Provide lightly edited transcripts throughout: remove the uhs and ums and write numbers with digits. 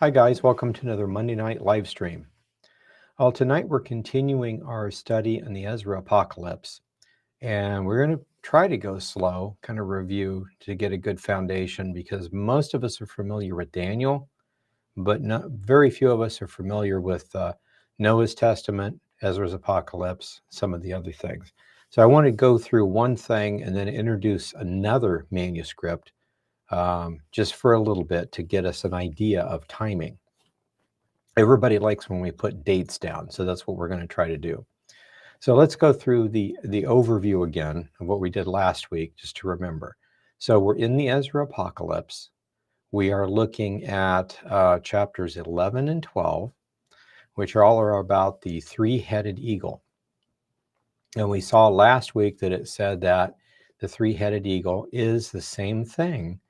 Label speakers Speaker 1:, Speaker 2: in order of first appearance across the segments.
Speaker 1: Hi guys, welcome to another Monday night live stream. Well, tonight we're continuing our study on the Ezra Apocalypse, and we're going to try to go slow, kind of review to get a good foundation, because most of us are familiar with Daniel, but very few of us are familiar with Noah's Testament, Ezra's Apocalypse, some of the other things. So I want to go through one thing and then introduce another manuscript just for a little bit to get us an idea of timing. Everybody likes when we put dates down, so that's what we're going to try to do. So let's go through the overview again of what we did last week, just to remember. So we're in the Ezra Apocalypse. We are looking at chapters 11 and 12, which all are about the three-headed eagle. And we saw last week that it said that the three-headed eagle is the same thing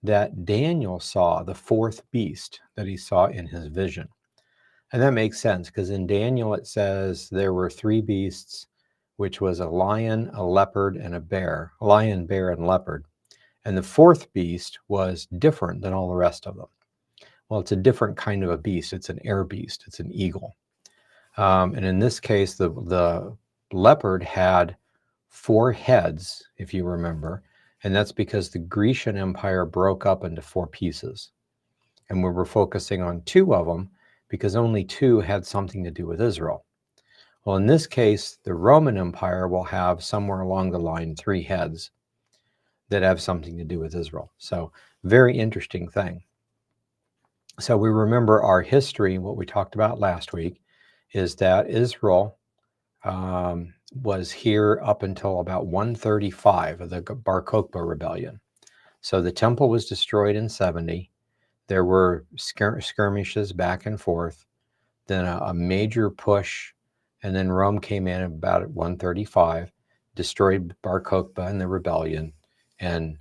Speaker 1: that Daniel saw, the fourth beast that he saw in his vision. And that makes sense, because in Daniel it says there were three beasts, which was a lion, a leopard, and a bear. Lion, bear, and leopard. And the fourth beast was different than all the rest of them. Well, it's a different kind of a beast. It's an air beast. It's an eagle. And in this case, the leopard had 4 heads, if you remember. And that's because the Grecian Empire broke up into 4 pieces. And we were focusing on 2 of them, because only 2 had something to do with Israel. Well, in this case, the Roman Empire will have somewhere along the line 3 heads that have something to do with Israel. So very interesting thing. So we remember our history, what we talked about last week, is that Israel was here up until about 135 of the Bar Kokhba rebellion. So the temple was destroyed in 70. There were skirmishes back and forth, then a major push, and then Rome came in about at 135, destroyed Bar Kokhba and the rebellion, and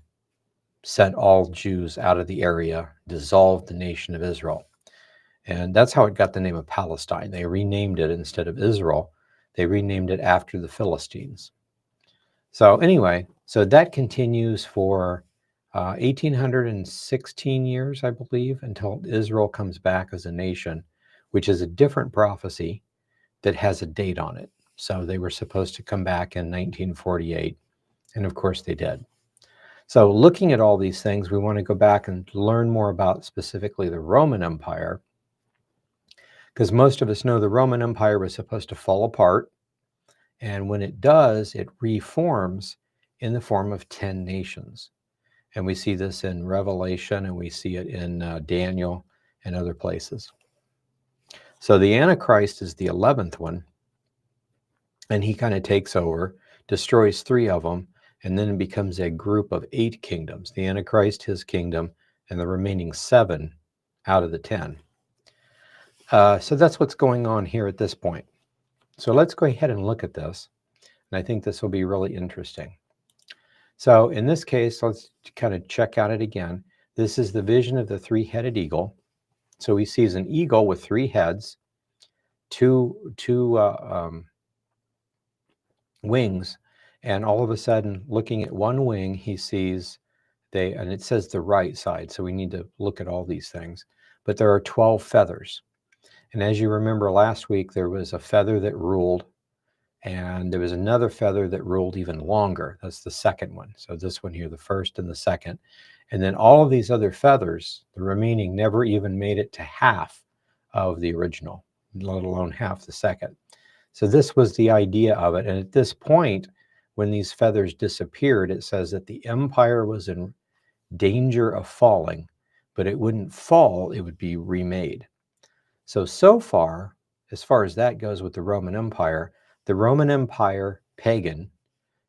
Speaker 1: sent all Jews out of the area, dissolved the nation of Israel. And that's how it got the name of Palestine. They renamed it, instead of Israel, they renamed it after the Philistines. So anyway, so that continues for 1816 years, I believe, until Israel comes back as a nation, which is a different prophecy that has a date on it. So they were supposed to come back in 1948, and of course they did. So looking at all these things, we want to go back and learn more about specifically the Roman Empire, because most of us know the Roman Empire was supposed to fall apart, and when it does, it reforms in the form of 10 nations. And we see this in Revelation, and we see it in Daniel and other places. So the Antichrist is the 11th one, and he kind of takes over, destroys 3 of them, and then it becomes a group of 8 kingdoms. The Antichrist, his kingdom, and the remaining 7 out of the 10. So that's what's going on here at this point. So let's go ahead and look at this, and I think this will be really interesting. So in this case, let's kind of check out it again. This is the vision of the three-headed eagle. So he sees an eagle with 3 heads, two wings, and all of a sudden, looking at one wing, he sees and it says the right side, so we need to look at all these things. But there are 12 feathers. And as you remember last week, there was a feather that ruled, and there was another feather that ruled even longer. That's the second one. So this one here, the first and the second. And then all of these other feathers, the remaining, never even made it to half of the original, let alone half the second. So this was the idea of it. And at this point, when these feathers disappeared, it says that the empire was in danger of falling, but it wouldn't fall, it would be remade. So far, as far as that goes with the Roman Empire pagan,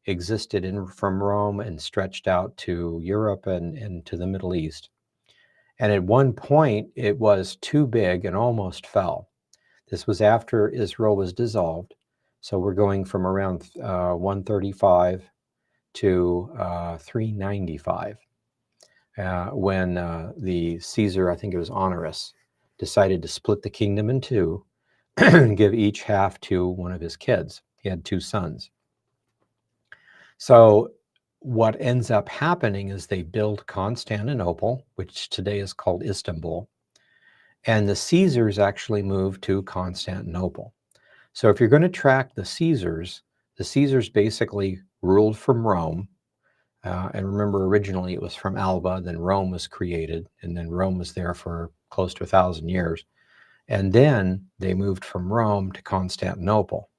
Speaker 1: existed from Rome and stretched out to Europe and to the Middle East. And at one point, it was too big and almost fell. This was after Israel was dissolved. So we're going from around 135 to 395, when the Caesar, I think it was Honorius, decided to split the kingdom in 2 and give each half to one of his kids. He had 2 sons. So what ends up happening is they build Constantinople, which today is called Istanbul. And the Caesars actually moved to Constantinople. So if you're going to track the Caesars basically ruled from Rome. And remember, originally it was from Alba, then Rome was created, and then Rome was there for close to 1,000 years. And then they moved from Rome to Constantinople.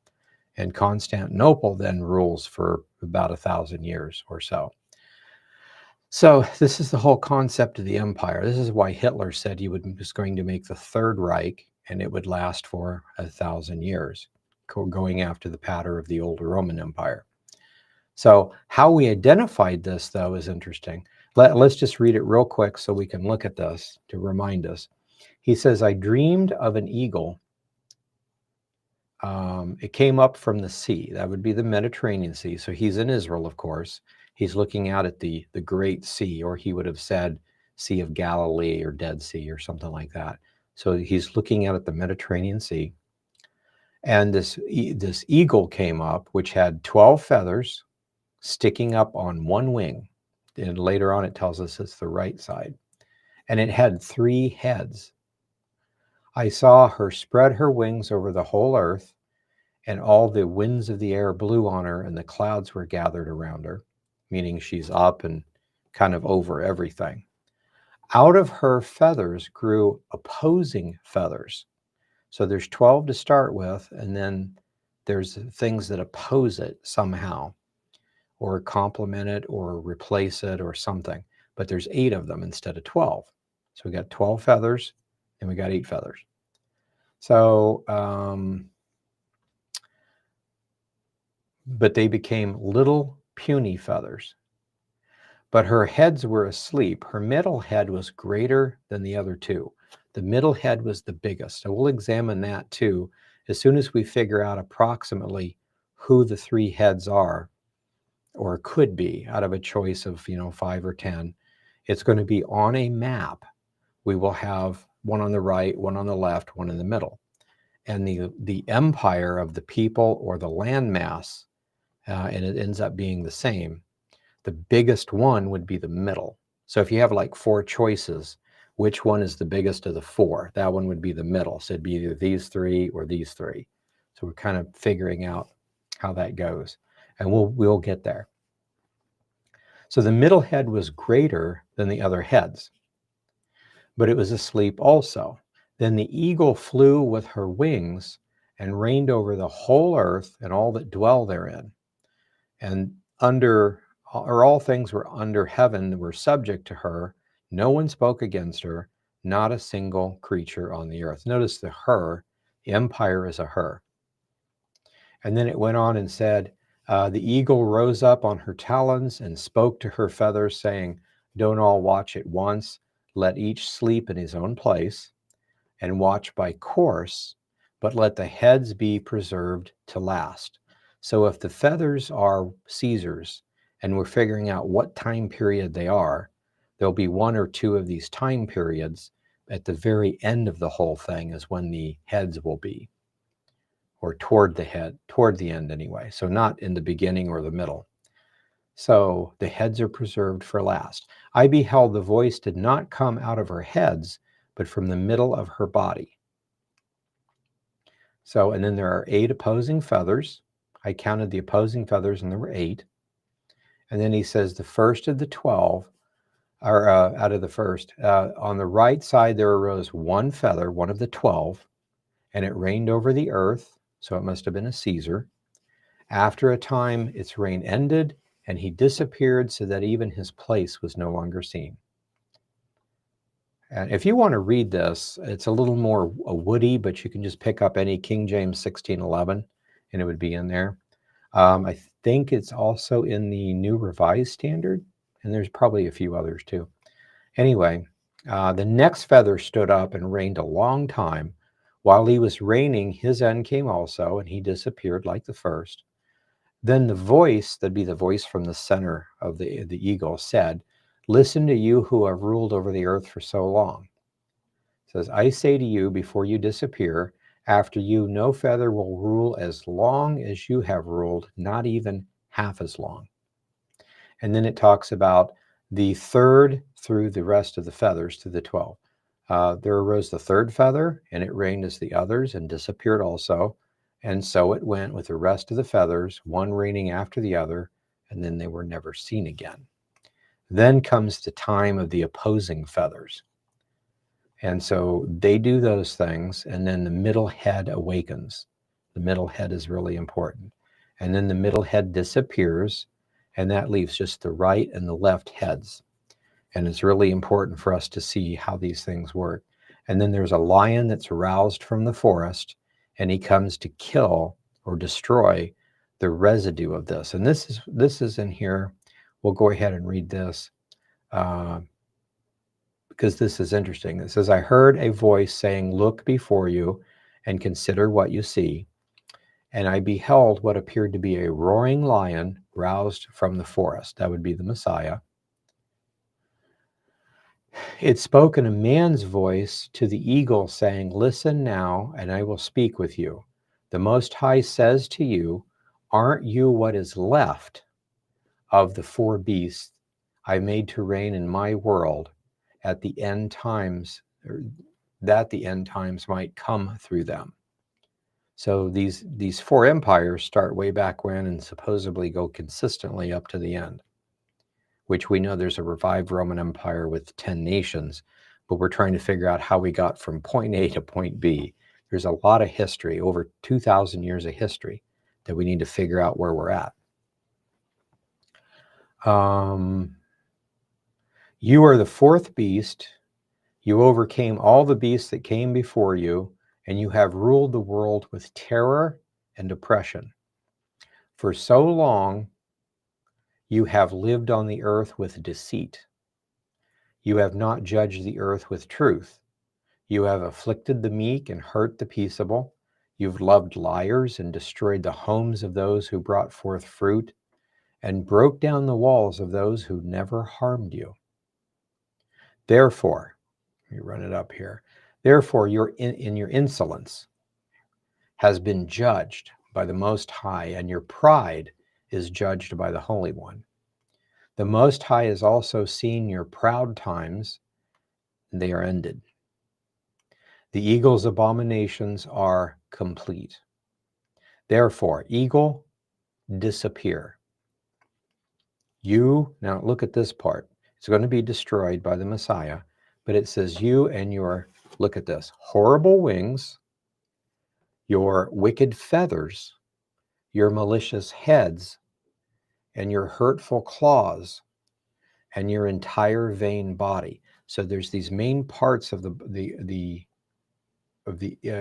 Speaker 1: And Constantinople then rules for about 1,000 years or so. So this is the whole concept of the empire. This is why Hitler said he was going to make the Third Reich, and it would last for 1,000 years, going after the pattern of the older Roman Empire. So how we identified this, though, is interesting. Let's just read it real quick so we can look at this to remind us. He says, I dreamed of an eagle. It came up from the sea. That would be the Mediterranean Sea. So he's in Israel, of course. He's looking out at the Great Sea, or he would have said Sea of Galilee or Dead Sea or something like that. So he's looking out at the Mediterranean Sea. And this eagle came up, which had 12 feathers sticking up on one wing. And later on, it tells us it's the right side. And it had 3 heads. I saw her spread her wings over the whole earth, and all the winds of the air blew on her, and the clouds were gathered around her, meaning she's up and kind of over everything. Out of her feathers grew opposing feathers. So there's 12 to start with, and then there's things that oppose it somehow, or complement it, or replace it, or something. But there's 8 of them instead of 12. So we got 12 feathers, and we got 8 feathers. So, but they became little puny feathers. But her heads were asleep. Her middle head was greater than the other 2. The middle head was the biggest. So we'll examine that too as soon as we figure out approximately who the 3 heads are, or could be, out of a choice of 5 or 10. It's going to be on a map. We will have one on the right, one on the left, one in the middle. And the empire of the people, or the landmass, and it ends up being the same, the biggest one would be the middle. So if you have like 4 choices, which one is the biggest of the 4? That one would be the middle. So it'd be either these 3 or these 3. So we're kind of figuring out how that goes, and we'll get there. So the middle head was greater than the other heads, but it was asleep also. Then the eagle flew with her wings and reigned over the whole earth and all that dwell therein. And all things were under heaven were subject to her. No one spoke against her, not a single creature on the earth. Notice the her, the empire is a her. And then it went on and said, the eagle rose up on her talons and spoke to her feathers, saying, don't all watch at once. Let each sleep in his own place, and watch by course, but let the heads be preserved to last. So if the feathers are Caesars, and we're figuring out what time period they are, there'll be 1 or 2 of these time periods at the very end of the whole thing is when the heads will be, or toward the end anyway. So not in the beginning or the middle. So the heads are preserved for last. I beheld the voice did not come out of her heads, but from the middle of her body. So, and then there are 8 opposing feathers. I counted the opposing feathers, and there were 8. And then he says the first of the 12, or out of the first, on the right side there arose 1 feather, one of the 12, and it reigned over the earth. So it must have been a Caesar. After a time, its reign ended, and he disappeared so that even his place was no longer seen. And if you want to read this, it's a little more woody, but you can just pick up any King James 1611, and it would be in there. I think it's also in the New Revised Standard, and there's probably a few others too. Anyway, the next feather stood up and reigned a long time. While he was reigning, his end came also, and he disappeared like the first. Then the voice, that'd be the voice from the center of the eagle, said, listen to you who have ruled over the earth for so long. It says, I say to you, before you disappear, after you, no feather will rule as long as you have ruled, not even half as long. And then it talks about the third through the rest of the feathers, to the 12. There arose the third feather, and it reigned as the others, and disappeared also. And so it went with the rest of the feathers, one reigning after the other, and then they were never seen again. Then comes the time of the opposing feathers. And so they do those things, and then the middle head awakens. The middle head is really important. And then the middle head disappears, and that leaves just the right and the left heads. And it's really important for us to see how these things work. And then there's a lion that's aroused from the forest, and he comes to kill or destroy the residue of this. And this is in here. We'll go ahead and read this. Because this is interesting. It says, I heard a voice saying, look before you and consider what you see. And I beheld what appeared to be a roaring lion roused from the forest. That would be the Messiah. It spoke in a man's voice to the eagle, saying, listen now, and I will speak with you. The Most High says to you, aren't you what is left of the four beasts I made to reign in my world at the end times, or that the end times might come through them? So these four empires start way back when and supposedly go consistently up to the end, which we know there's a revived Roman Empire with 10 nations, but we're trying to figure out how we got from point A to point B. There's a lot of history, over 2,000 years of history, that we need to figure out where we're at. You are the fourth beast. You overcame all the beasts that came before you, and you have ruled the world with terror and oppression. For so long, you have lived on the earth with deceit. You have not judged the earth with truth. You have afflicted the meek and hurt the peaceable. You've loved liars and destroyed the homes of those who brought forth fruit, and broke down the walls of those who never harmed you. Therefore, let me run it up here. Therefore, your insolence has been judged by the Most High, and your pride is judged by the Holy One. The Most High has also seen your proud times, and they are ended. The eagle's abominations are complete. Therefore, eagle, disappear. You, now look at this part. It's going to be destroyed by the Messiah, but it says you and your, look at this, horrible wings, your wicked feathers, your malicious heads, and your hurtful claws, and your entire vain body. So there's these main parts of the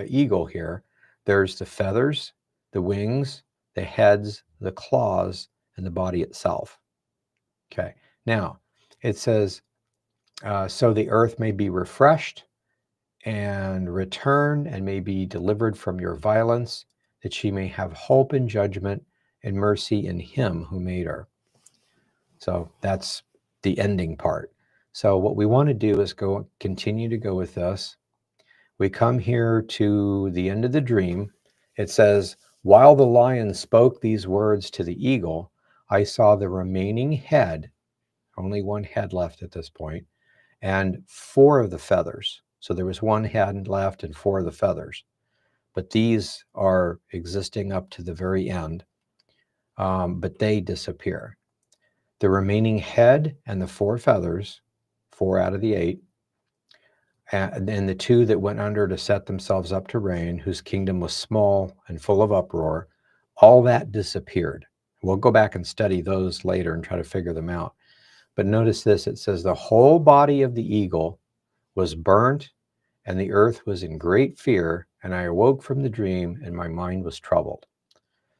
Speaker 1: eagle here. There's the feathers, the wings, the heads, the claws, and the body itself. Okay, now it says, so the earth may be refreshed and return and may be delivered from your violence, that she may have hope in judgment and mercy in him who made her. So that's the ending part. So what we want to do is continue to go with this. We come here to the end of the dream. It says, while the lion spoke these words to the eagle, I saw the remaining head, only one head left at this point, and four of the feathers. So there was one head left and four of the feathers. But these are existing up to the very end, but they disappear. The remaining head and the four feathers, 4 out of the 8, and then the 2 that went under to set themselves up to reign, whose kingdom was small and full of uproar, all that disappeared. We'll go back and study those later and try to figure them out. But notice this, it says the whole body of the eagle was burnt, and the earth was in great fear, and I awoke from the dream, and my mind was troubled.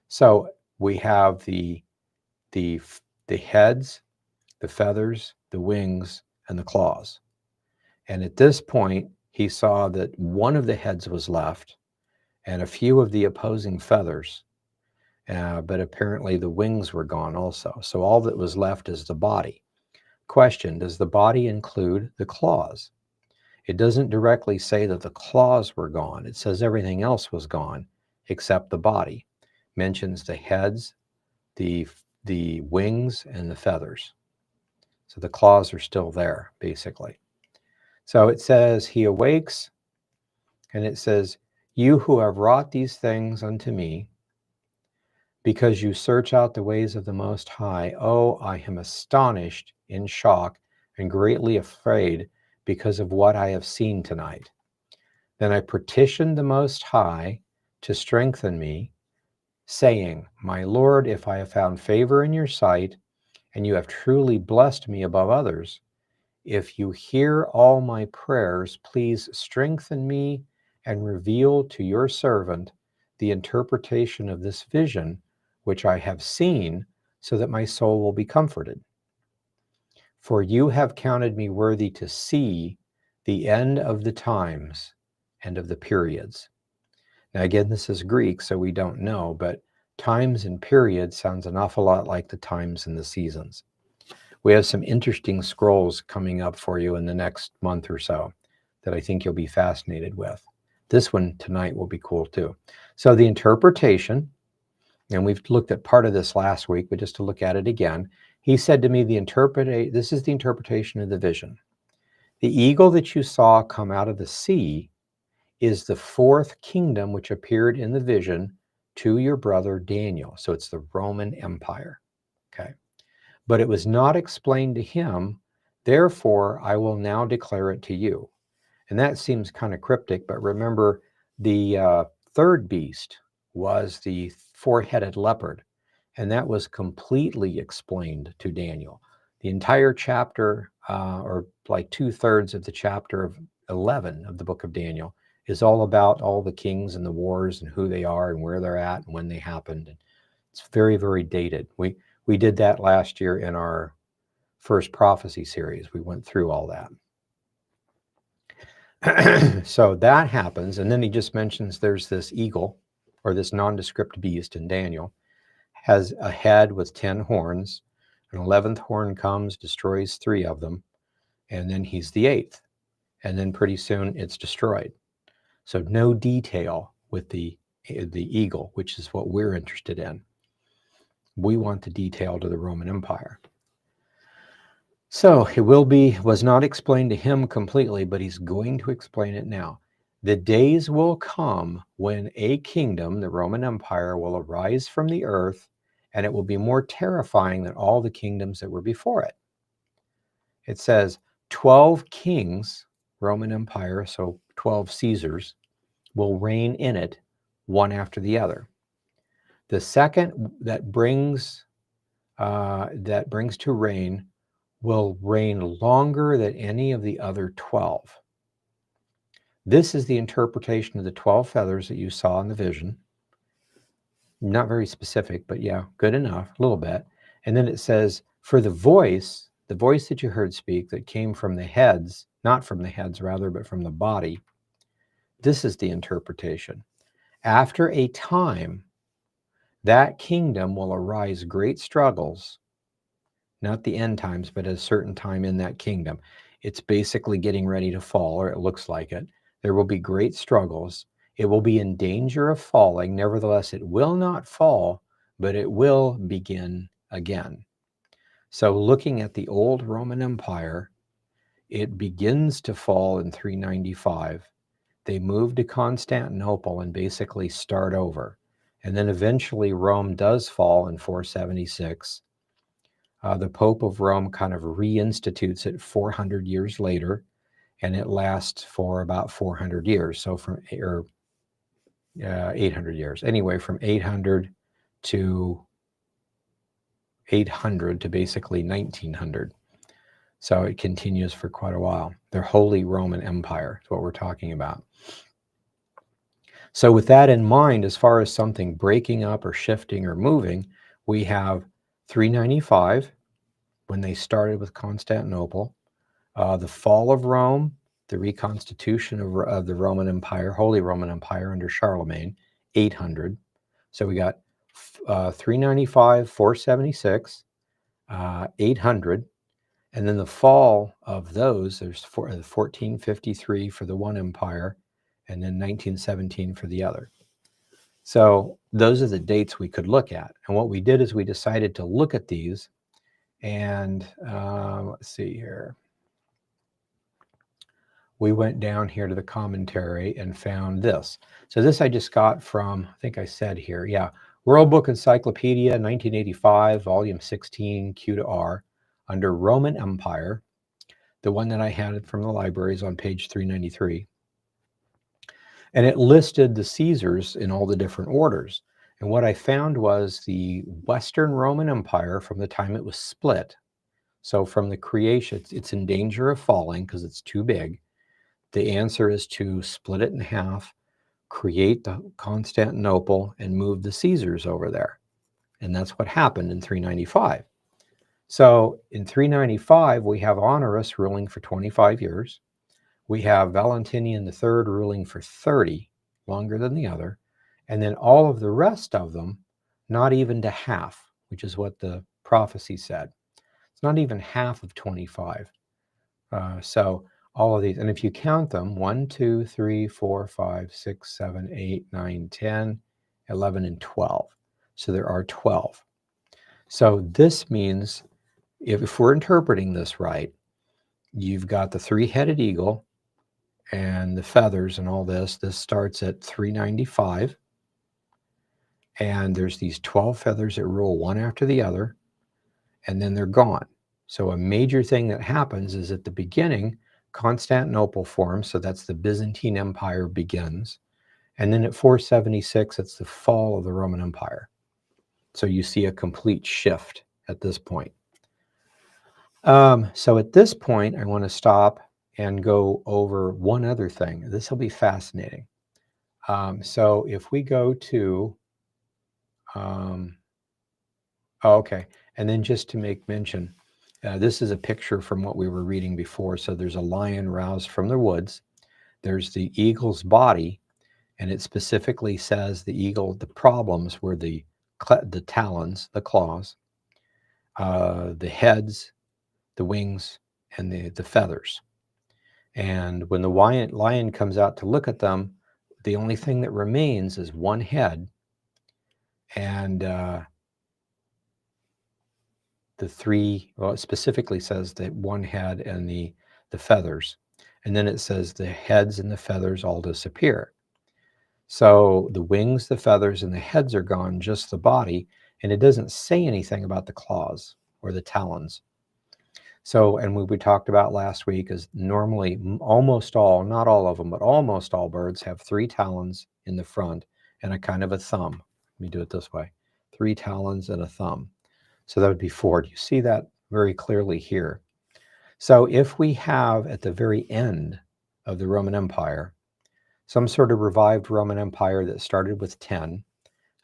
Speaker 1: So we have the heads, the feathers, the wings, and the claws. And at this point, he saw that one of the heads was left and a few of the opposing feathers, but apparently the wings were gone also. So all that was left is the body. Question, does the body include the claws? It doesn't directly say that the claws were gone. It says everything else was gone except the body. Mentions the heads, the wings, and the feathers. So the claws are still there, basically. So it says, he awakes, and it says, you who have wrought these things unto me, because you search out the ways of the Most High, oh, I am astonished, in shock, and greatly afraid because of what I have seen tonight. Then I petitioned the Most High to strengthen me, saying, my Lord, if I have found favor in your sight, and you have truly blessed me above others, if you hear all my prayers, please strengthen me and reveal to your servant the interpretation of this vision which I have seen, so that my soul will be comforted. For you have counted me worthy to see the end of the times and of the periods. Now, again, this is Greek, so we don't know, but times and periods sounds an awful lot like the times and the seasons. We have some interesting scrolls coming up for you in the next month or so that I think you'll be fascinated with. This one tonight will be cool too. So the interpretation, and we've looked at part of this last week, but just to look at it again, he said to me, this is the interpretation of the vision. The eagle that you saw come out of the sea is the fourth kingdom which appeared in the vision to your brother Daniel. So it's the Roman Empire. Okay. But it was not explained to him. Therefore, I will now declare it to you. And that seems kind of cryptic, but remember, the third beast was the four-headed leopard, and that was completely explained to Daniel. The entire chapter, or like 2/3 of the chapter of 11 of the book of Daniel, is all about all the kings and the wars and who they are and where they're at and when they happened. And it's very, very dated. We did that last year in our first prophecy series. We went through all that. So that happens, and then he just mentions there's this eagle, or this nondescript beast in Daniel, has a head with 10 horns. An 11th horn comes, destroys 3 of them, and then he's the 8th. And then pretty soon it's destroyed. So no detail with the eagle, which is what we're interested in. We want the detail to the Roman Empire. So it was not explained to him completely, but he's going to explain it now. The days will come when a kingdom, the Roman Empire, will arise from the earth, and it will be more terrifying than all the kingdoms that were before it. It says 12 kings, Roman Empire, so 12 Caesars, will reign in it, one after the other. The second that brings to reign will reign longer than any of the other 12. This is the interpretation of the 12 feathers that you saw in the vision. Not very specific, but yeah, good enough, a little bit. And then it says, for the voice that you heard speak that came from the heads, not from the heads rather, but from the body, this is the interpretation. After a time, that kingdom will arise great struggles, not the end times, but at a certain time in that kingdom. It's basically getting ready to fall, or it looks like it. There will be great struggles. It will be in danger of falling. Nevertheless, it will not fall, but it will begin again. So looking at the old Roman Empire, it begins to fall in 395. They move to Constantinople and basically start over. And then eventually Rome does fall in 476. The Pope of Rome kind of reinstitutes it 400 years later, and it lasts for about 400 years. So 800 years. Anyway, from 800 to basically 1900. So it continues for quite a while. The Holy Roman Empire is what we're talking about. So with that in mind, as far as something breaking up or shifting or moving, we have 395, when they started with Constantinople, the fall of Rome, the reconstitution of the Roman Empire, Holy Roman Empire under Charlemagne, 800. So we got 395, 476, 800, and then the fall of those, there's 1453 for the one empire, and then 1917 for the other. So those are the dates we could look at. And what we did is we decided to look at these, and let's see here. we went down here to the commentary and found this. So this I just got from, I think I said here, yeah, World Book Encyclopedia, 1985, volume 16, Q to R, under Roman Empire. The one that I had from the library is on page 393. And it listed the Caesars in all the different orders. And what I found was the Western Roman Empire from the time it was split. So from the creation, it's in danger of falling because it's too big. The answer is to split it in half, create the Constantinople, and move the Caesars over there. And that's what happened in 395. So in 395, we have Honorius ruling for 25 years. We have Valentinian III ruling for 30, longer than the other. And then all of the rest of them, not even to half, which is what the prophecy said. It's not even half of 25. So all of these, and if you count them, 1, 2, 3, 4, 5, 6, 7, 8, 9, 10, 11, and 12. So there are 12. So this means, if we're interpreting this right, you've got the three-headed eagle and the feathers and all this. This starts at 395. And there's these 12 feathers that roll one after the other, and then they're gone. So a major thing that happens is at the beginning, Constantinople forms, so that's the Byzantine Empire begins. And then at 476, it's the fall of the Roman Empire. So you see a complete shift at this point. So at this point, I want to stop and go over one other thing. This will be fascinating. So if we go to, okay, and then just to make mention, this is a picture from what we were reading before. So there's a lion roused from the woods. There's the eagle's body, and it specifically says the eagle, the problems were the talons, the claws, the heads, the wings, and the feathers. And when the lion comes out to look at them, the only thing that remains is one head and the three, well, it specifically says that one head and the feathers. And then it says the heads and the feathers all disappear. So the wings, the feathers, and the heads are gone, just the body. And it doesn't say anything about the claws or the talons. So, and we talked about last week is normally almost all, not all of them, but almost all birds have 3 talons in the front and a kind of a thumb. Let me do it this way. 3 talons and a thumb. So that would be 4. You see that very clearly here. So if we have at the very end of the Roman Empire, some sort of revived Roman Empire that started with 10,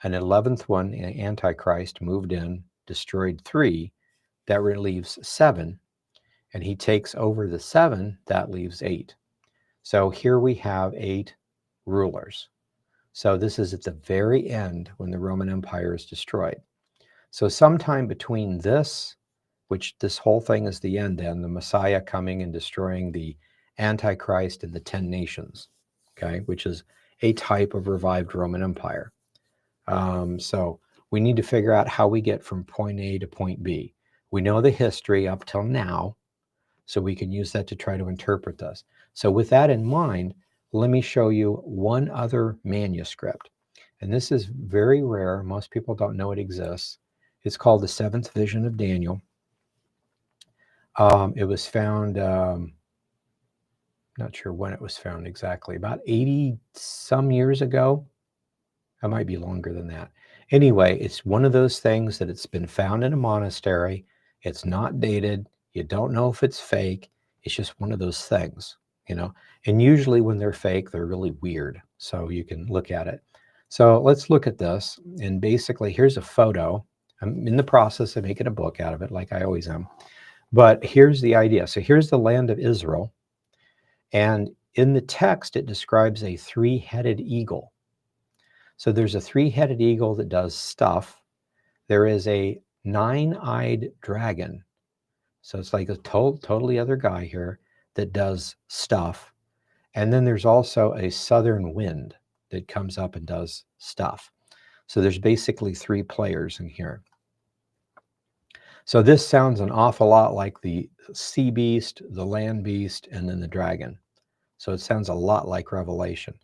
Speaker 1: an 11th one, Antichrist, moved in, destroyed 3, that leaves 7, and he takes over the 7, that leaves 8. So here we have 8 rulers. So this is at the very end when the Roman Empire is destroyed. So sometime between this, which this whole thing is the end then, the Messiah coming and destroying the Antichrist and the 10 nations, okay, which is a type of revived Roman Empire. So we need to figure out how we get from point A to point B. We know the history up till now, so we can use that to try to interpret this. So with that in mind, let me show you one other manuscript. And this is very rare. Most people don't know it exists. It's called the Seventh Vision of Daniel. It was found, not sure when it was found exactly, about 80 some years ago. It might be longer than that. Anyway, it's one of those things that it's been found in a monastery. It's not dated. You don't know if it's fake. It's just one of those things, you know. And usually when they're fake, they're really weird. So you can look at it. So let's look at this. And basically, here's a photo. I'm in the process of making a book out of it, like I always am. But here's the idea. So here's the land of Israel. And in the text, it describes a 3-headed eagle. So there's a 3-headed eagle that does stuff. There is a 9-eyed dragon. So it's like a totally other guy here that does stuff. And then there's also a southern wind that comes up and does stuff. So there's basically 3 players in here. So this sounds an awful lot like the sea beast, the land beast, and then the dragon. So it sounds a lot like Revelation.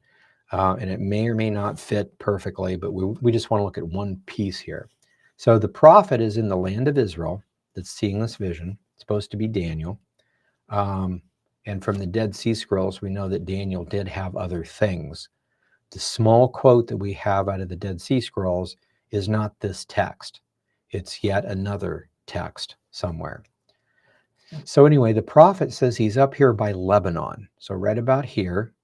Speaker 1: And it may or may not fit perfectly, but we just want to look at one piece here. So the prophet is in the land of Israel that's seeing this vision. It's supposed to be Daniel. And from the Dead Sea Scrolls, we know that Daniel did have other things. The small quote that we have out of the Dead Sea Scrolls is not this text. It's yet another text somewhere. So anyway, the prophet says he's up here by Lebanon. So right about here,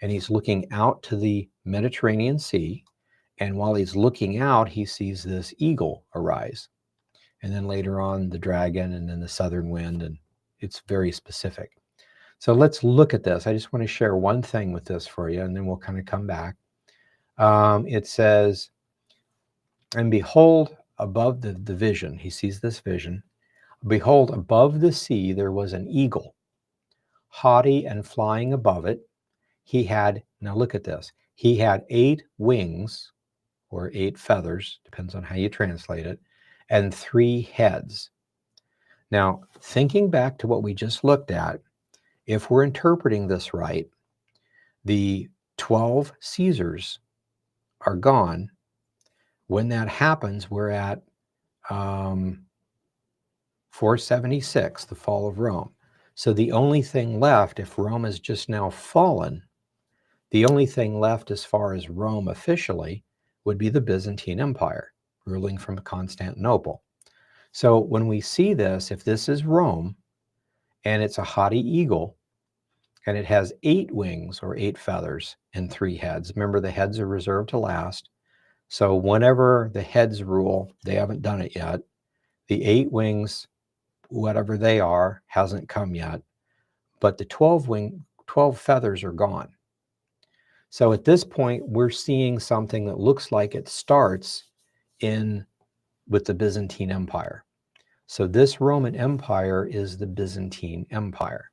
Speaker 1: and he's looking out to the Mediterranean Sea. And while he's looking out, he sees this eagle arise. And then later on, the dragon, and then the southern wind, and it's very specific. So let's look at this. I just want to share one thing with this for you, and then we'll kind of come back. It says, and behold, above the vision, he sees this vision. Behold, above the sea there was an eagle, haughty and flying above it. He had, now look at this, he had 8 wings, or 8 feathers, depends on how you translate it, and 3 heads. Now, thinking back to what we just looked at, if we're interpreting this right, the 12 Caesars are gone. When that happens, we're at 476, the fall of Rome. So the only thing left, if Rome has just now fallen, the only thing left as far as Rome officially would be the Byzantine Empire, ruling from Constantinople. So when we see this, if this is Rome, and it's a haughty eagle, and it has 8 wings or 8 feathers and 3 heads. Remember, the heads are reserved to last. So whenever the heads rule, they haven't done it yet. The 8 wings, whatever they are, hasn't come yet. But the 12 feathers are gone. So at this point, we're seeing something that looks like it starts with the Byzantine Empire. So this Roman Empire is the Byzantine Empire.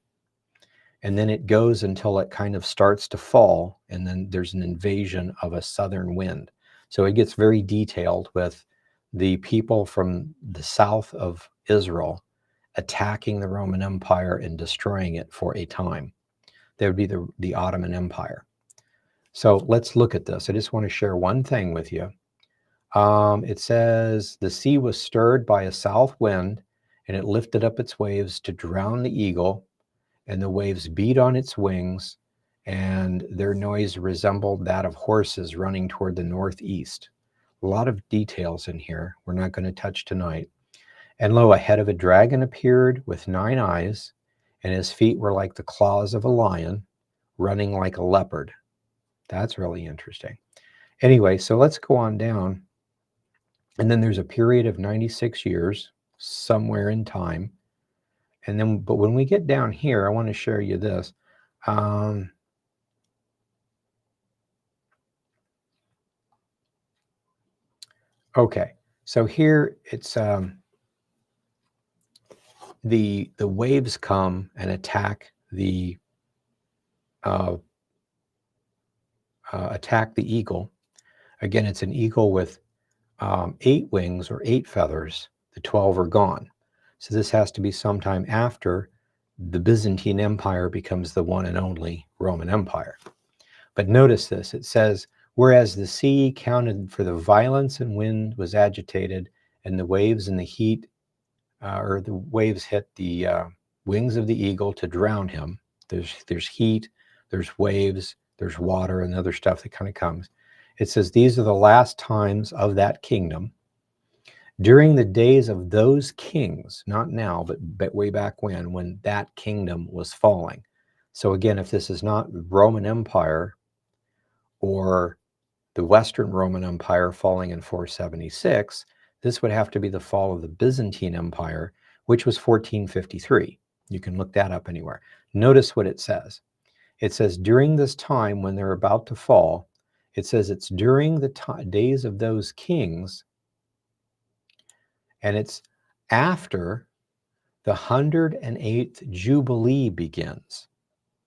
Speaker 1: And then it goes until it kind of starts to fall, and then there's an invasion of a southern wind. So it gets very detailed with the people from the south of Israel attacking the Roman Empire and destroying it for a time. That would be the Ottoman Empire. So let's look at this. I just want to share one thing with you. It says, the sea was stirred by a south wind, and it lifted up its waves to drown the eagle, and the waves beat on its wings, and their noise resembled that of horses running toward the northeast. A lot of details in here we're not going to touch tonight. And lo, a head of a dragon appeared with 9 eyes, and his feet were like the claws of a lion, running like a leopard. That's really interesting. Anyway, so let's go on down. And then there's a period of 96 years somewhere in time. And then, but when we get down here, I want to share you this. Okay, so here it's the waves come and attack the eagle. Again, it's an eagle with 8 wings or 8 feathers. The 12 are gone. So this has to be sometime after the Byzantine Empire becomes the one and only Roman Empire. But notice this, it says, whereas the sea counted for the violence and wind was agitated, and the waves and the heat, or the waves hit the wings of the eagle to drown him. There's heat, there's waves, there's water and other stuff that kind of comes. It says, these are the last times of that kingdom. During the days of those kings, not now, but way back when that kingdom was falling. So again, if this is not Roman Empire or the Western Roman Empire falling in 476, this would have to be the fall of the Byzantine Empire, which was 1453. You can look that up anywhere. Notice what it says. It says, during this time when they're about to fall, it says it's during the days of those kings, and it's after the 108th Jubilee begins.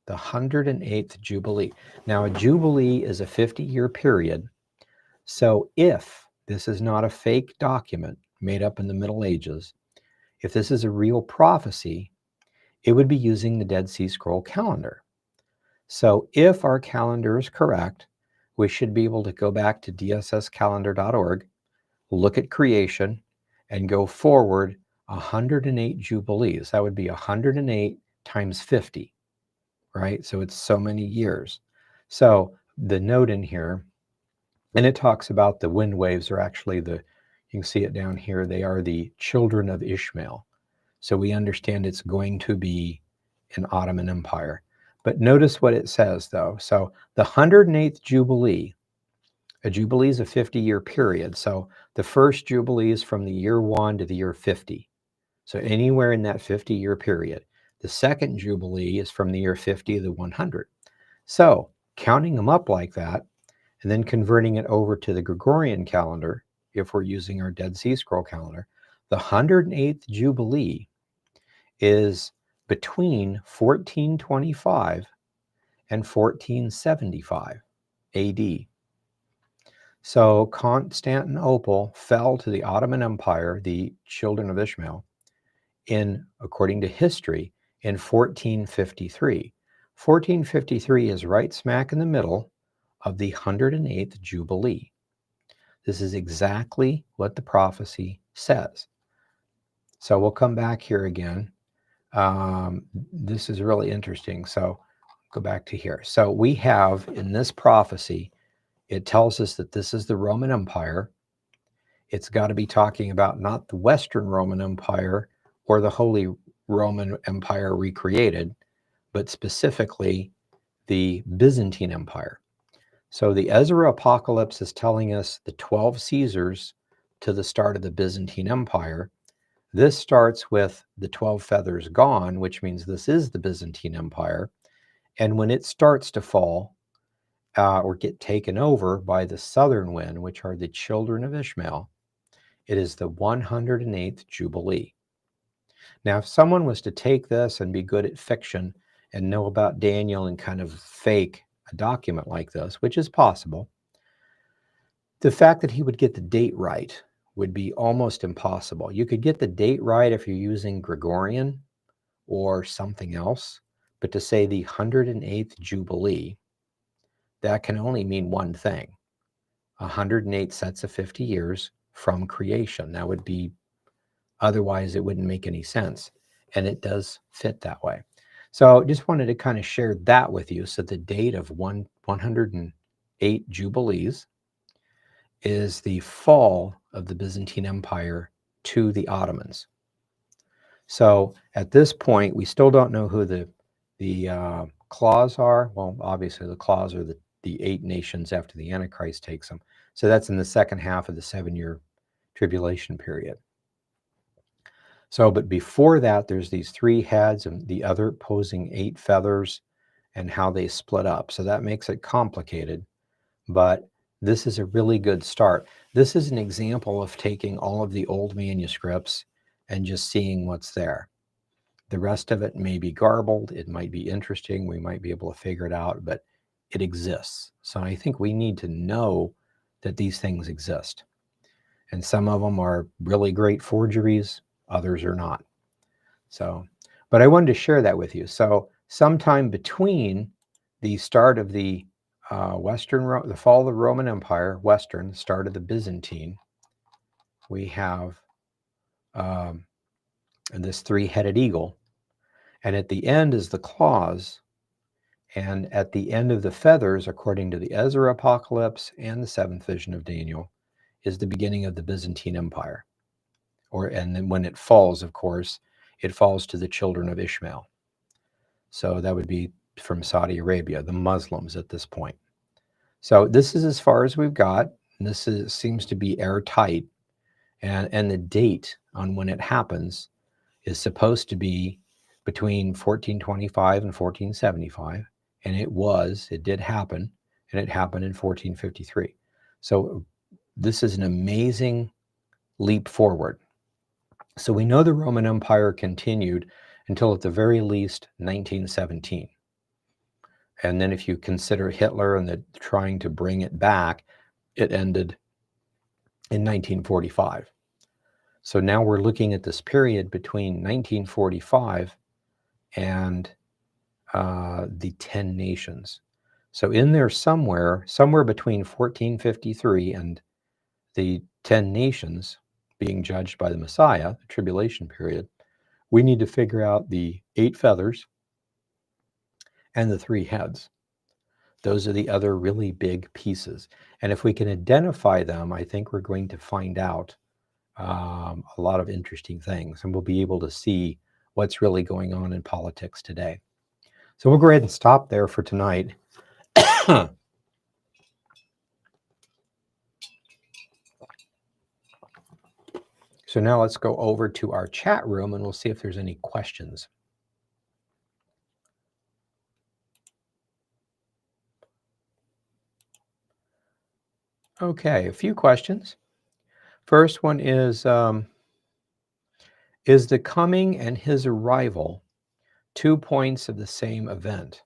Speaker 1: The 108th Jubilee. Now, a Jubilee is a 50-year period. So if this is not a fake document made up in the Middle Ages, if this is a real prophecy, it would be using the Dead Sea Scroll calendar. So if our calendar is correct, we should be able to go back to dsscalendar.org, look at creation, and go forward 108 jubilees. That would be 108 times 50, right? So it's so many years. So the note in here, and it talks about the wind waves are actually you can see it down here, they are the children of Ishmael. So we understand it's going to be an Ottoman Empire. But notice what it says, though. So the 108th Jubilee, a Jubilee is a 50-year period. So the first Jubilee is from the year 1 to the year 50. So anywhere in that 50-year period. The second Jubilee is from the year 50 to the 100. So counting them up like that, and then converting it over to the Gregorian calendar, if we're using our Dead Sea Scroll calendar, the 108th Jubilee is between 1425 and 1475 AD. So Constantinople fell to the Ottoman Empire, the children of Ishmael, according to history, in 1453. 1453 is right smack in the middle of the 108th Jubilee. This is exactly what the prophecy says. So we'll come back here again. This is really interesting. So go back to here. So we have in this prophecy, it tells us that this is the Roman Empire. It's got to be talking about not the Western Roman Empire or the Holy Roman Empire recreated, but specifically the Byzantine Empire. So the Ezra Apocalypse is telling us the 12 Caesars to the start of the Byzantine Empire. This starts with the 12 feathers gone, which means this is the Byzantine Empire. And when it starts to fall or get taken over by the southern wind, which are the children of Ishmael, it is the 108th Jubilee. Now, if someone was to take this and be good at fiction and know about Daniel and kind of fake a document like this, which is possible, the fact that he would get the date right would be almost impossible. You could get the date right if you're using Gregorian or something else, but to say the 108th Jubilee, that can only mean one thing: 108 sets of 50 years from creation. That would be, otherwise it wouldn't make any sense. And it does fit that way. So just wanted to kind of share that with you. So the date of 108 Jubilees is the fall of the Byzantine Empire to the Ottomans. So at this point, we still don't know who the claws are. Well, obviously the claws are the 8 nations after the Antichrist takes them. So that's in the second half of the 7-year tribulation period. So, but before that, there's these 3 heads and the other opposing 8 feathers and how they split up. So that makes it complicated, but this is a really good start. This is an example of taking all of the old manuscripts and just seeing what's there. The rest of it may be garbled. It might be interesting. We might be able to figure it out, but it exists. So I think we need to know that these things exist. And some of them are really great forgeries. Others are not. So, but I wanted to share that with you. So sometime between the start of the the fall of the Roman Empire, Western, start of the Byzantine, we have this 3-headed eagle. And at the end is the claws. And at the end of the feathers, according to the Ezra Apocalypse and the 7th vision of Daniel, is the beginning of the Byzantine Empire. And then when it falls, of course, it falls to the children of Ishmael. So that would be from Saudi Arabia, the Muslims at this point. So this is as far as we've got. And this seems to be airtight. And the date on when it happens is supposed to be between 1425 and 1475. And it did happen. And it happened in 1453. So this is an amazing leap forward. So we know the Roman Empire continued until at the very least 1917. And then if you consider Hitler and trying to bring it back, it ended in 1945. So now we're looking at this period between 1945 and the 10 nations. So in there somewhere between 1453 and the 10 nations being judged by the Messiah, the tribulation period, we need to figure out the 8 feathers and the 3 heads. Those are the other really big pieces. And if we can identify them, I think we're going to find out a lot of interesting things, and we'll be able to see what's really going on in politics today. So we'll go ahead and stop there for tonight. So now let's go over to our chat room and we'll see if there's any questions. Okay, a few questions. First one is the coming and his arrival 2 points of the same event?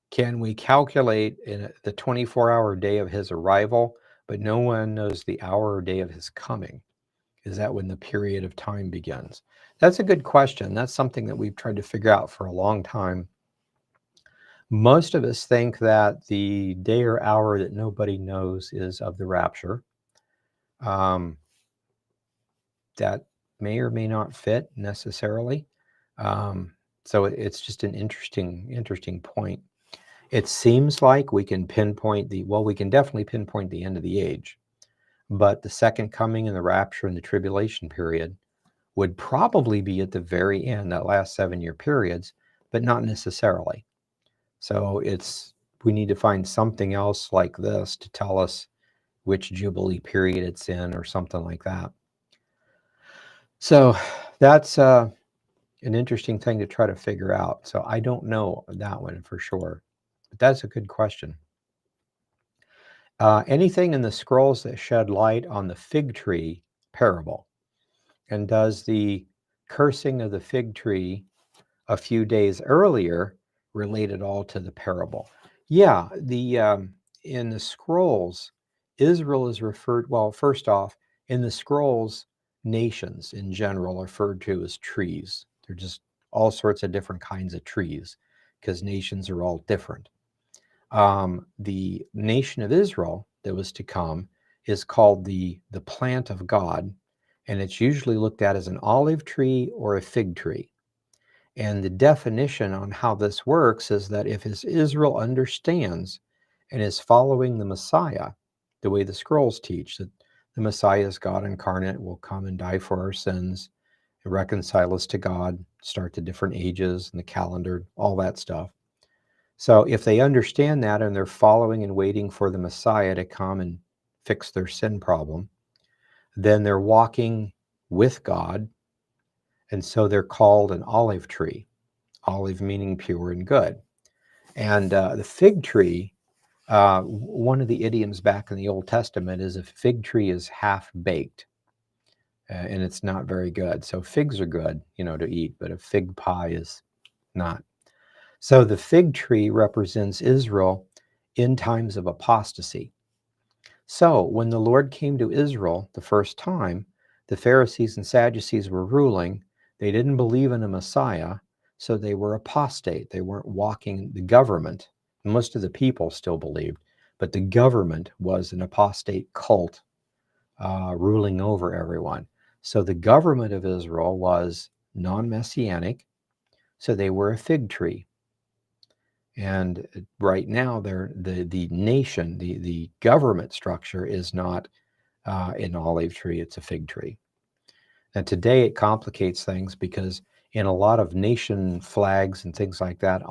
Speaker 1: Can we calculate in the 24-hour day of his arrival, but no one knows the hour or day of his coming? Is that when the period of time begins? That's a good question. That's something that we've tried to figure out for a long time. Most of us think that the day or hour that nobody knows is of the rapture. That may or may not fit necessarily. So it's just an interesting point. It seems like we can pinpoint we can definitely pinpoint the end of the age, but the second coming and the rapture and the tribulation period would probably be at the very end, that last 7-year periods, but not necessarily. So we need to find something else like this to tell us which Jubilee period it's in or something like that. So that's an interesting thing to try to figure out. So I don't know that one for sure, but that's a good question. Anything in the scrolls that shed light on the fig tree parable? And does the cursing of the fig tree a few days earlier relate at all to the parable? Yeah, in the scrolls, Israel is referred, well, first off, in the scrolls, nations in general are referred to as trees. They're just all sorts of different kinds of trees because nations are all different. The nation of Israel that was to come is called the plant of God, and it's usually looked at as an olive tree or a fig tree. And the definition on how this works is that if Israel understands and is following the Messiah, the way the scrolls teach, that the Messiah is God incarnate, will come and die for our sins, and reconcile us to God, start the different ages and the calendar, all that stuff. So if they understand that and they're following and waiting for the Messiah to come and fix their sin problem, then they're walking with God. And so they're called an olive tree, olive meaning pure and good. And the fig tree, one of the idioms back in the Old Testament is a fig tree is half baked and it's not very good. So figs are good, to eat, but a fig pie is not. So the fig tree represents Israel in times of apostasy. So when the Lord came to Israel the first time, the Pharisees and Sadducees were ruling. They didn't believe in a Messiah, so they were apostate. They weren't walking the government. Most of the people still believed, but the government was an apostate cult ruling over everyone. So the government of Israel was non-messianic, so they were a fig tree. And right now, the nation, the government structure is not an olive tree, it's a fig tree. And today it complicates things because in a lot of nation flags and things like that, an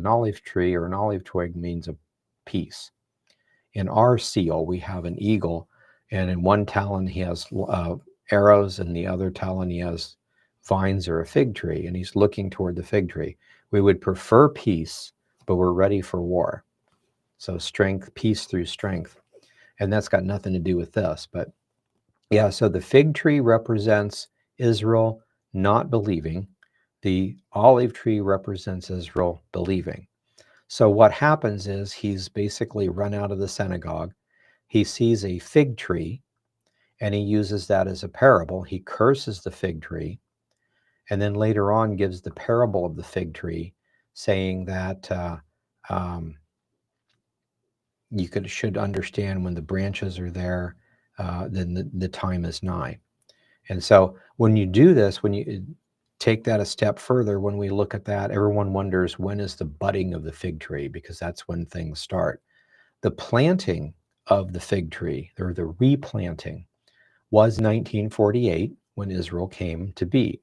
Speaker 1: olive tree or an olive twig means a peace. In our seal, we have an eagle, and in one talon he has arrows, and the other talon he has vines or a fig tree, and he's looking toward the fig tree. We would prefer peace, but we're ready for war. So peace through strength. And that's got nothing to do with this. But yeah, so the fig tree represents Israel not believing. The olive tree represents Israel believing. So what happens is he's basically run out of the synagogue. He sees a fig tree, and he uses that as a parable. He curses the fig tree, and then later on gives the parable of the fig tree saying that you should understand when the branches are there, then the time is nigh. And so when you do this, when you take that a step further, when we look at that, everyone wonders, when is the budding of the fig tree? Because that's when things start. The planting of the fig tree, or the replanting, was 1948 when Israel came to be.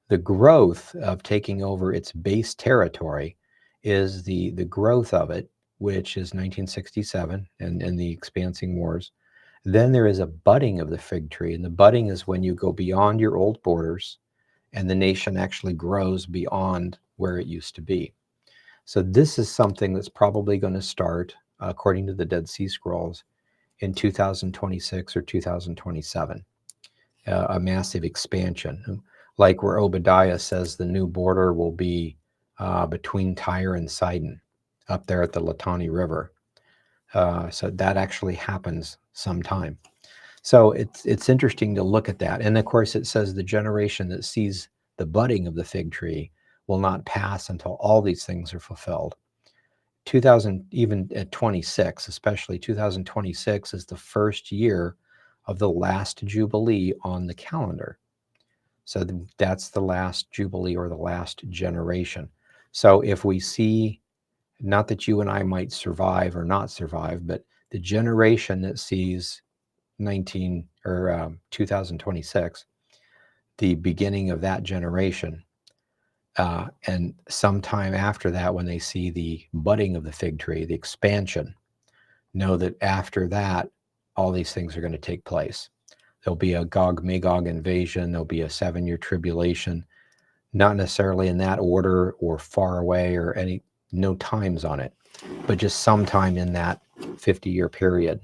Speaker 1: The growth of taking over its base territory is the growth of it, which is 1967 and the expansing wars. Then there is a budding of the fig tree, and the budding is when you go beyond your old borders and the nation actually grows beyond where it used to be. So this is something that's probably going to start, according to the Dead Sea Scrolls, in 2026 or 2027, a massive expansion. Like where Obadiah says the new border will be between Tyre and Sidon, up there at the Litani River. So that actually happens sometime. So it's interesting to look at that. And of course, it says the generation that sees the budding of the fig tree will not pass until all these things are fulfilled. 2000, even at 26, especially 2026, is the first year of the last Jubilee on the calendar. So that's the last Jubilee, or the last generation. So if we see, not that you and I might survive or not survive, but the generation that sees 2026, the beginning of that generation, and sometime after that, when they see the budding of the fig tree, the expansion, know that after that, all these things are going to take place. There'll be a Gog-Magog invasion. There'll be a 7-year tribulation, not necessarily in that order or far away or no times on it, but just sometime in that 50-year period.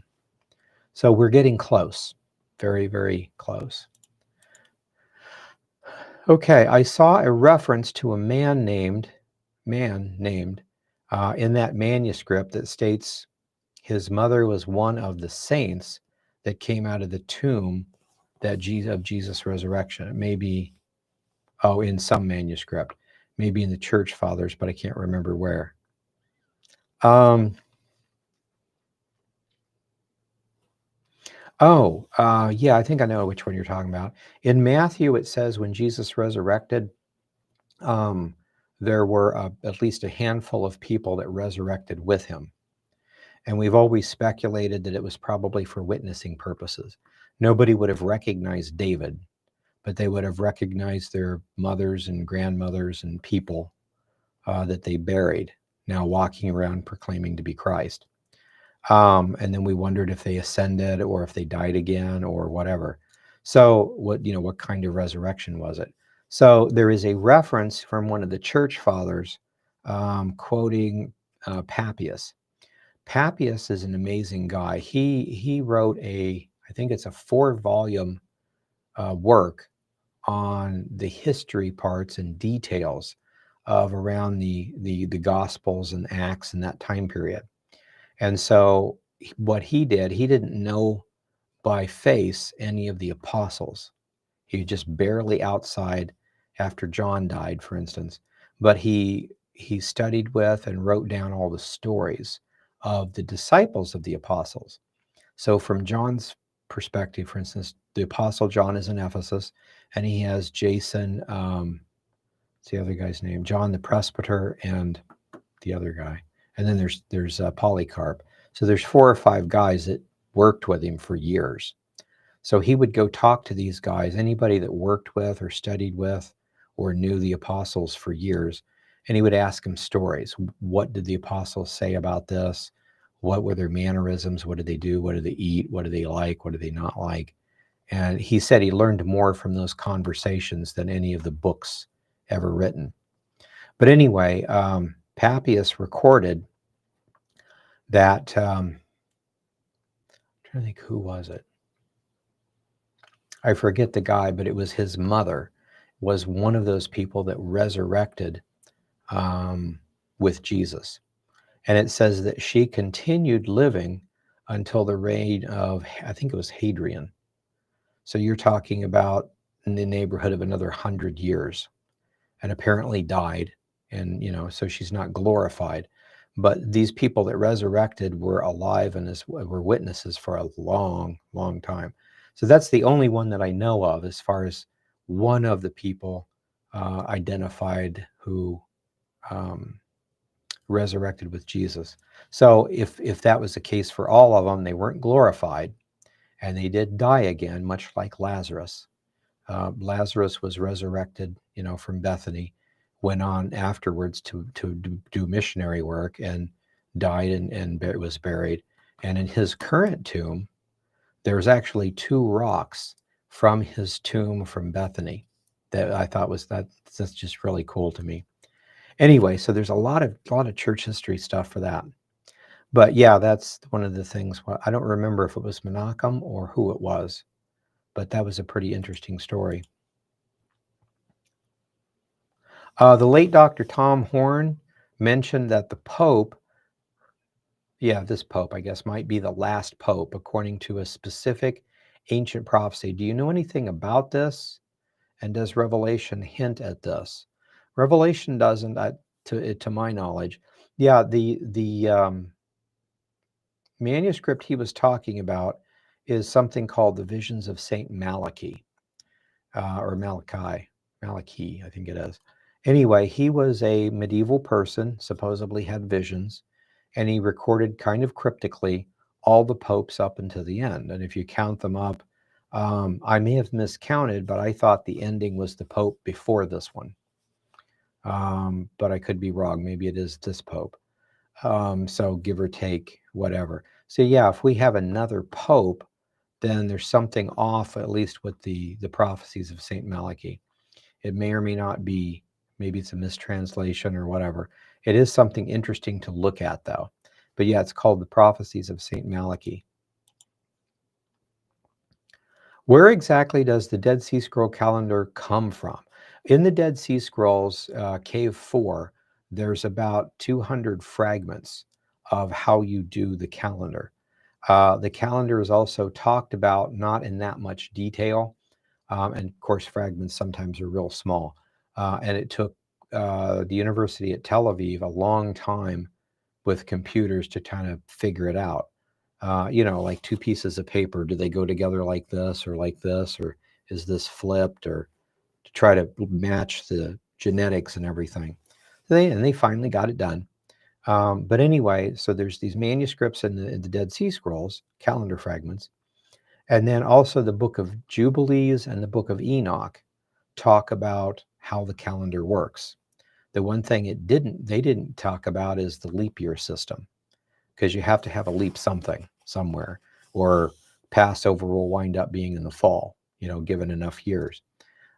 Speaker 1: So we're getting close, very, very close. Okay, I saw a reference to a man named in that manuscript that states his mother was one of the saints that came out of the tomb of Jesus' resurrection. It may be, in some manuscript, maybe in the Church Fathers, but I can't remember where. Yeah, I think I know which one you're talking about. In Matthew, it says when Jesus resurrected, there were at least a handful of people that resurrected with him. And we've always speculated that it was probably for witnessing purposes. Nobody would have recognized David, but they would have recognized their mothers and grandmothers and people that they buried, now walking around proclaiming to be Christ. And then we wondered if they ascended or if they died again or whatever. So what kind of resurrection was it? So there is a reference from one of the Church Fathers quoting Papias. Papias is an amazing guy. He wrote I think it's a 4-volume work on the history parts and details of around the Gospels and Acts in that time period. And so what he did, he didn't know by face any of the apostles. He was just barely outside after John died, for instance. But he studied with and wrote down all the stories of the disciples of the apostles. So from John's perspective, for instance, the apostle John is in Ephesus, and he has Jason, what's the other guy's name? John the presbyter, and the other guy. And then there's Polycarp. So there's 4 or 5 guys that worked with him for years. So he would go talk to these guys, anybody that worked with or studied with or knew the apostles for years, and he would ask them stories. What did the apostles say about this? What were their mannerisms? What did they do? What did they eat? What do they like? What do they not like? And he said he learned more from those conversations than any of the books ever written. But anyway, Papias recorded that, I'm trying to think, who was it? I forget the guy, but it was his mother was one of those people that resurrected with Jesus. And it says that she continued living until the reign of, I think it was Hadrian. So you're talking about in the neighborhood of another 100 years, and apparently died and so she's not glorified. But these people that resurrected were alive and were witnesses for a long, long time. So that's the only one that I know of as far as one of the people identified who resurrected with Jesus. So if that was the case for all of them, they weren't glorified, and they did die again, much like Lazarus. Lazarus was resurrected, from Bethany, went on afterwards to do missionary work, and died and was buried. And in his current tomb, there's actually 2 rocks from his tomb from Bethany that I thought that's just really cool to me. Anyway, so there's a lot of church history stuff for that. But yeah, that's one of the things. I don't remember if it was Menachem or who it was, but that was a pretty interesting story. The late Dr. Tom Horn mentioned that the Pope, this Pope, I guess, might be the last Pope according to a specific ancient prophecy. Do you know anything about this? And does Revelation hint at this? Revelation doesn't, to my knowledge. Yeah, the manuscript he was talking about is something called the Visions of Saint Malachi, or Malachi, I think it is. Anyway, he was a medieval person, supposedly had visions, and he recorded kind of cryptically all the popes up until the end. And if you count them up, I may have miscounted, but I thought the ending was the pope before this one. But I could be wrong. Maybe it is this pope. So give or take, whatever. So yeah, if we have another pope, then there's something off, at least with the prophecies of Saint Malachi. It may or may not be. Maybe it's a mistranslation or whatever. It is something interesting to look at, though. But yeah, it's called the Prophecies of Saint Malachi. Where exactly does the Dead Sea Scroll calendar come from? In the Dead Sea Scrolls, Cave 4, there's about 200 fragments of how you do the calendar. The calendar is also talked about, not in that much detail. And of course, fragments sometimes are real small. And it took the university at Tel Aviv a long time with computers to kind of figure it out. Like 2 pieces of paper, do they go together like this, or is this flipped, or to try to match the genetics and everything. They finally got it done. But anyway, so there's these manuscripts in the Dead Sea Scrolls, calendar fragments. And then also the book of Jubilees and the book of Enoch talk about how the calendar works. The one thing they didn't talk about is the leap year system, because you have to have a leap something somewhere, or Passover will wind up being in the fall, given enough years.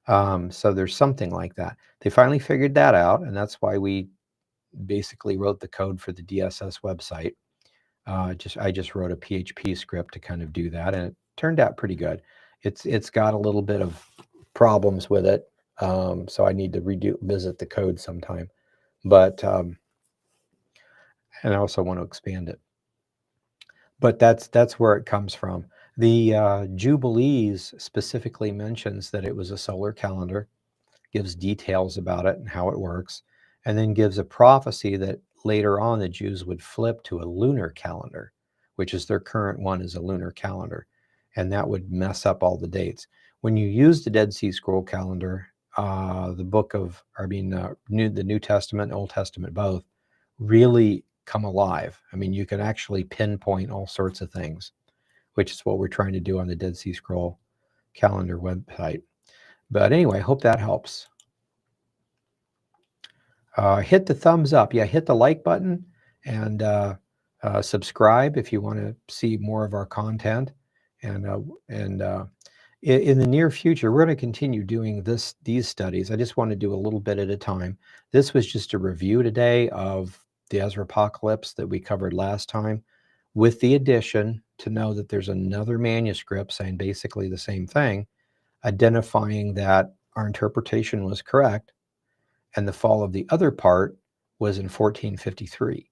Speaker 1: So there's something like that. They finally figured that out, and that's why we basically wrote the code for the DSS website. I just wrote a PHP script to kind of do that, and it turned out pretty good. It's got a little bit of problems with it, so I need to visit the code sometime. But and I also want to expand it. But that's where it comes from. The Jubilees specifically mentions that it was a solar calendar, gives details about it and how it works, and then gives a prophecy that later on the Jews would flip to a lunar calendar, which is their current one, is a lunar calendar, and that would mess up all the dates. When you use the Dead Sea Scroll calendar, the New Testament, Old Testament, both really come alive. I mean, you can actually pinpoint all sorts of things, which is what we're trying to do on the Dead Sea Scroll calendar website. But anyway, I hope that helps. Hit the thumbs up. Yeah, hit the like button, and subscribe if you want to see more of our content. And in the near future, we're going to continue doing these studies. I just want to do a little bit at a time. This was just a review today of the Ezra Apocalypse that we covered last time, with the addition to know that there's another manuscript saying basically the same thing, identifying that our interpretation was correct, and the fall of the other part was in 1453.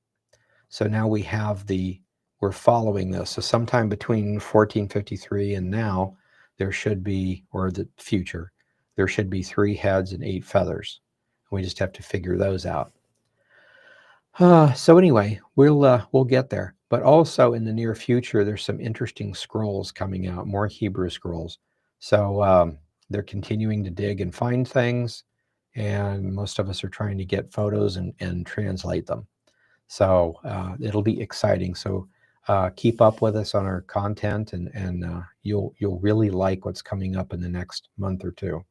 Speaker 1: So now we're following this. So sometime between 1453 and now, there should be, or the future, there should be 3 heads and 8 feathers. We just have to figure those out. So anyway, we'll get there. But also in the near future, there's some interesting scrolls coming out, more Hebrew scrolls. So they're continuing to dig and find things, and most of us are trying to get photos and translate them. So it'll be exciting. So keep up with us on our content, and you'll really like what's coming up in the next month or two.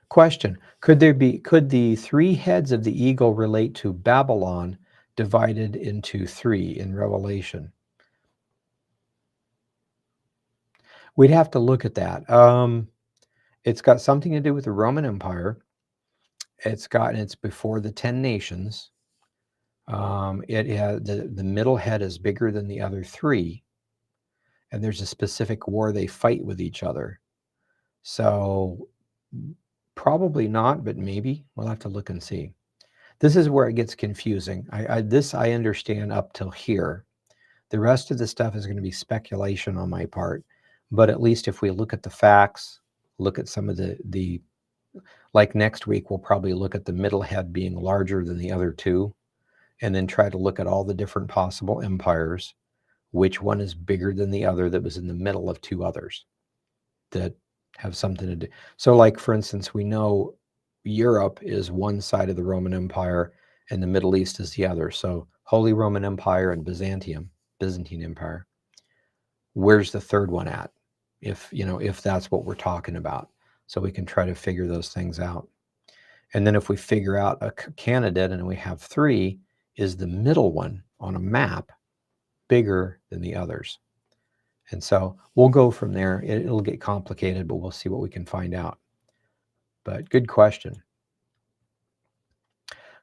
Speaker 1: Question: could the three heads of the eagle relate to Babylon divided into three in Revelation? We'd have to look at that. It's got something to do with the Roman Empire. It's before the 10 nations. It has the middle head is bigger than the other three, and there's a specific war they fight with each other. So probably not, but maybe. We'll have to look and see. This is where it gets confusing. I understand up till here. The rest of the stuff is going to be speculation on my part. But at least if we look at the facts, look at some of the like next week, we'll probably look at the middle head being larger than the other two, and then try to look at all the different possible empires, which one is bigger than the other that was in the middle of two others that have something to do. So like, for instance, we know Europe is one side of the Roman Empire and the Middle East is the other. So Holy Roman Empire and Byzantine Empire. Where's the third one at? If that's what we're talking about. So we can try to figure those things out. And then if we figure out a candidate and we have three, is the middle one on a map bigger than the others? And so we'll go from there. It'll get complicated, but we'll see what we can find out. But good question.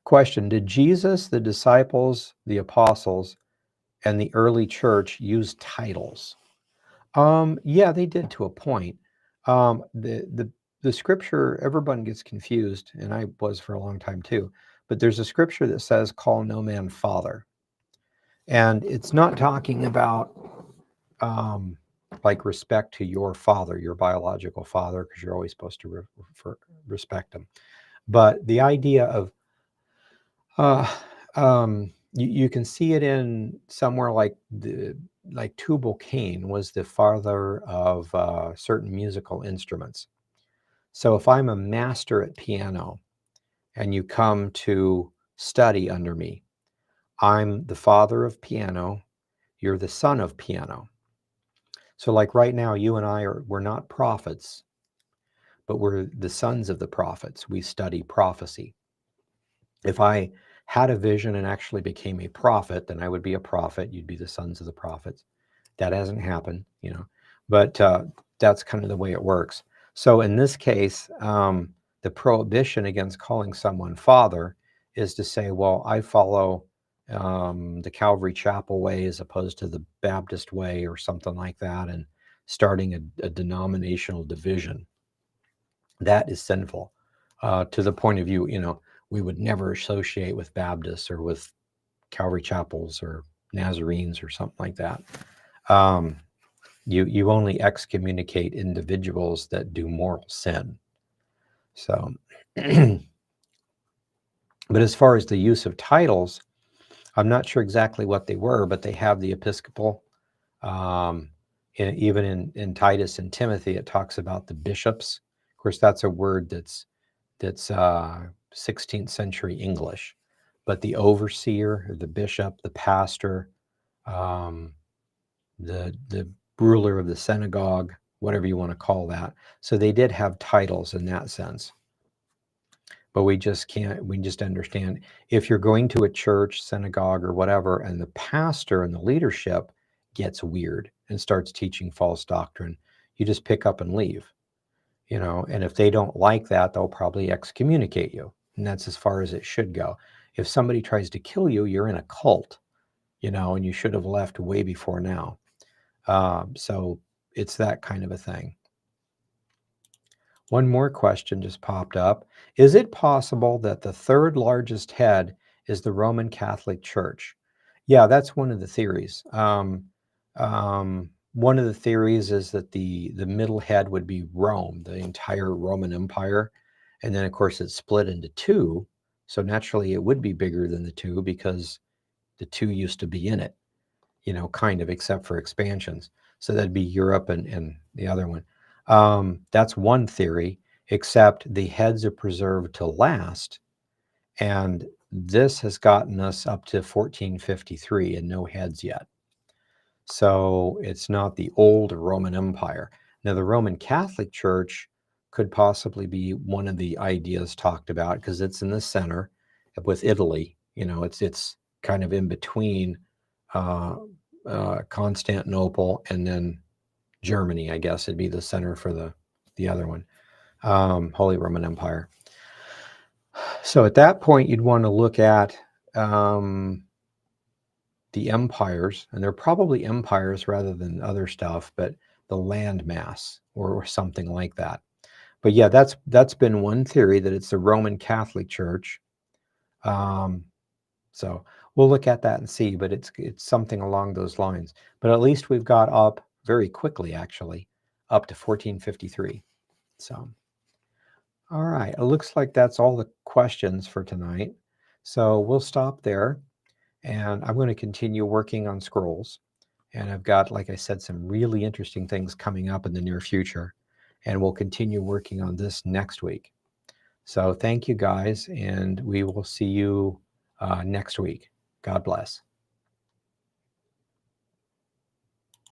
Speaker 1: Question: did Jesus, the disciples, the apostles, and the early church use titles? Yeah, they did to a point. The scripture, everyone gets confused, and I was for a long time too, but there's a scripture that says, call no man father. And it's not talking about like respect to your father, your biological father, because you're always supposed to respect him. But the idea of, you can see it in somewhere like Tubal Cain was the father of certain musical instruments. So if I'm a master at piano and you come to study under me, I'm the father of piano, you're the son of piano. So like right now, you and we're not prophets, but we're the sons of the prophets. We study prophecy. If I had a vision and actually became a prophet, then I would be a prophet. You'd be the sons of the prophets. That hasn't happened, but that's kind of the way it works. So in this case, the prohibition against calling someone father is to say, well, I follow the Calvary Chapel way as opposed to the Baptist way or something like that, and starting a denominational division. That is sinful to the point of view, we would never associate with Baptists or with Calvary Chapels or Nazarenes or something like that. You only excommunicate individuals that do moral sin. So, but as far as the use of titles, I'm not sure exactly what they were, but they have the Episcopal. Even in Titus and Timothy, it talks about the bishops. Of course, that's a word that's 16th century English, but the overseer, the bishop, the pastor, the ruler of the synagogue, whatever you want to call that. So they did have titles in that sense. But we just understand, if you're going to a church, synagogue, or whatever, and the pastor and the leadership gets weird and starts teaching false doctrine, you just pick up and leave. And if they don't like that, they'll probably excommunicate you. And that's as far as it should go. If somebody tries to kill you, you're in a cult, and you should have left way before now. So it's that kind of a thing. One more question just popped up. Is it possible that the third largest head is the Roman Catholic Church? Yeah, that's one of the theories. One of the theories is that the middle head would be Rome, the entire Roman Empire. And then, of course, it's split into two. So naturally, it would be bigger than the two because the two used to be in it, kind of, except for expansions. So that'd be Europe and the other one. That's one theory, except the heads are preserved to last. And this has gotten us up to 1453 and no heads yet. So it's not the old Roman Empire. Now, the Roman Catholic Church could possibly be one of the ideas talked about because it's in the center with Italy. It's kind of in between Constantinople and then Germany. I guess it'd be the center for the other one, Holy Roman Empire. So at that point, you'd want to look at the empires, and they're probably empires rather than other stuff, but the land mass or something like that. But yeah, that's been one theory, that it's the Roman Catholic Church. So we'll look at that and see, but it's something along those lines. But at least we've got up very quickly, actually, up to 1453. So, all right, it looks like that's all the questions for tonight. So we'll stop there, and I'm going to continue working on scrolls. And I've got, like I said, some really interesting things coming up in the near future. And we'll continue working on this next week. So thank you, guys, and we will see you next week. God bless.